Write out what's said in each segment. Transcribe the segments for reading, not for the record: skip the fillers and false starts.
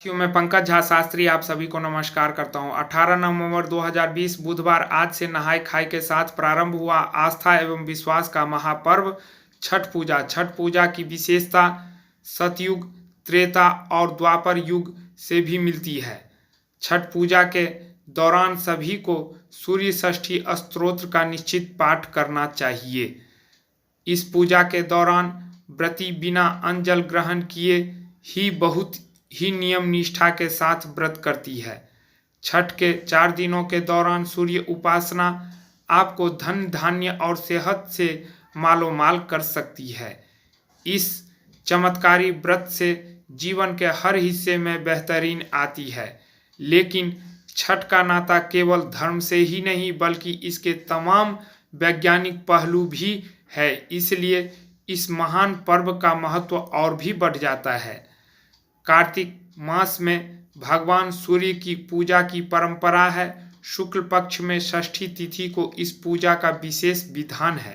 क्यों मैं पंकज झा शास्त्री आप सभी को नमस्कार करता हूं। 18 नवंबर 2020 बुधवार आज से नहाय खाई के साथ प्रारंभ हुआ आस्था एवं विश्वास का महापर्व छठ पूजा। छठ पूजा की विशेषता सतयुग, त्रेता और द्वापर युग से भी मिलती है। छठ पूजा के दौरान सभी को सूर्य षष्ठी स्तोत्र का निश्चित पाठ करना चाहिए। इस पूजा के दौरान व्रती बिना अन्न जल ग्रहण किए ही बहुत ही नियम निष्ठा के साथ व्रत करती है। छठ के 4 दिनों के दौरान सूर्य उपासना आपको धन धान्य और सेहत से मालो माल कर सकती है। इस चमत्कारी व्रत से जीवन के हर हिस्से में बेहतरीन आती है। लेकिन छठ का नाता केवल धर्म से ही नहीं बल्कि इसके तमाम वैज्ञानिक पहलू भी है। इसलिए इस महान पर्व का महत्व और भी बढ़ जाता है। कार्तिक मास में भगवान सूर्य की पूजा की परंपरा है। शुक्ल पक्ष में षष्ठी तिथि को इस पूजा का विशेष विधान है।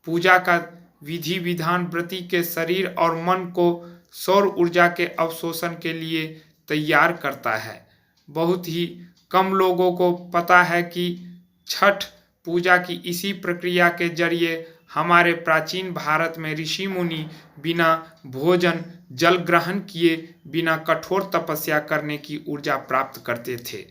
पूजा का विधि विधान व्रती के शरीर और मन को सौर ऊर्जा के अवशोषण के लिए तैयार करता है। बहुत ही कम लोगों को पता है कि छठ पूजा की इसी प्रक्रिया के जरिए हमारे प्राचीन भारत में ऋषि मुनि बिना भोजन जल ग्रहण किए बिना कठोर तपस्या करने की ऊर्जा प्राप्त करते थे।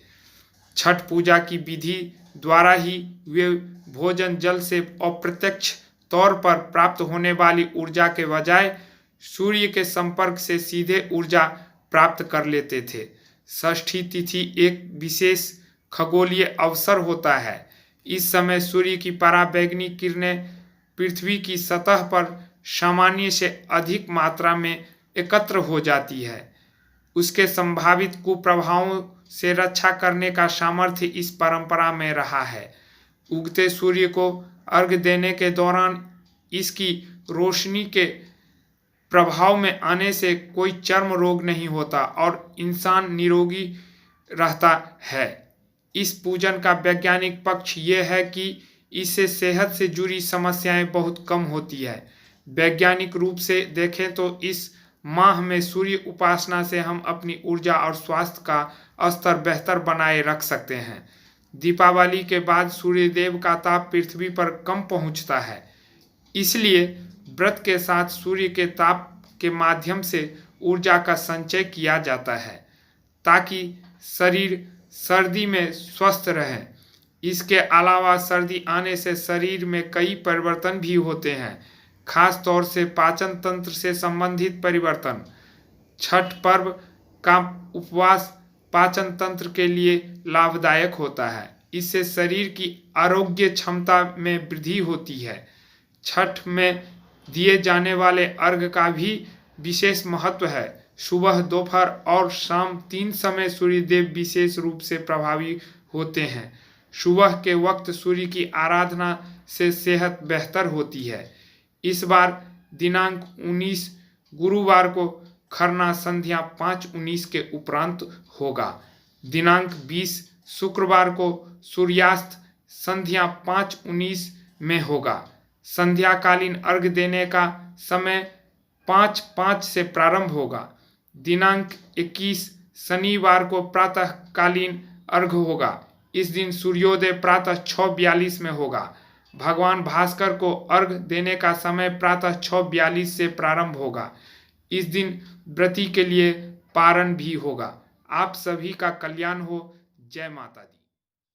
छठ पूजा की विधि द्वारा ही वे भोजन जल से अप्रत्यक्ष तौर पर प्राप्त होने वाली ऊर्जा के बजाय सूर्य के संपर्क से सीधे ऊर्जा प्राप्त कर लेते थे। षष्ठी तिथि एक विशेष खगोलीय अवसर होता है। इस समय सूर्य की पराबैंगनी किरणें पृथ्वी की सतह पर सामान्य से अधिक मात्रा में एकत्र हो जाती है। उसके संभावित कुप्रभावों से रक्षा करने का सामर्थ्य इस परंपरा में रहा है। उगते सूर्य को अर्घ्य देने के दौरान इसकी रोशनी के प्रभाव में आने से कोई चर्म रोग नहीं होता और इंसान निरोगी रहता है। इस पूजन का वैज्ञानिक पक्ष ये है कि इससे सेहत से जुड़ी समस्याएं बहुत कम होती है। वैज्ञानिक रूप से देखें तो इस माह में सूर्य उपासना से हम अपनी ऊर्जा और स्वास्थ्य का स्तर बेहतर बनाए रख सकते हैं। दीपावली के बाद सूर्यदेव का ताप पृथ्वी पर कम पहुंचता है। इसलिए व्रत के साथ सूर्य के ताप के माध्यम से ऊर्जा का संचय किया जाता है ताकि शरीर सर्दी में स्वस्थ रहे। इसके अलावा सर्दी आने से शरीर में कई परिवर्तन भी होते हैं, खास तौर से पाचन तंत्र से संबंधित परिवर्तन। छठ पर्व का उपवास पाचन तंत्र के लिए लाभदायक होता है। इससे शरीर की आरोग्य क्षमता में वृद्धि होती है। छठ में दिए जाने वाले अर्घ्य का भी विशेष महत्व है। सुबह, दोपहर और शाम 3 समय सूर्यदेव विशेष रूप से प्रभावी होते हैं। सुबह के वक्त सूर्य की आराधना से सेहत बेहतर होती है। इस बार दिनांक 19 गुरुवार को खरना संध्या 5:19 के उपरांत होगा। दिनांक 20 शुक्रवार को सूर्यास्त संध्या 5:19 में होगा। संध्याकालीन अर्घ्य देने का समय 5:05 से प्रारंभ होगा। दिनांक 21 शनिवार को प्रातःकालीन अर्घ्य होगा। इस दिन सूर्योदय प्रातः 6:42 में होगा। भगवान भास्कर को अर्घ्य देने का समय प्रातः 6:42 से प्रारंभ होगा। इस दिन व्रती के लिए पारण भी होगा। आप सभी का कल्याण हो। जय माता दी।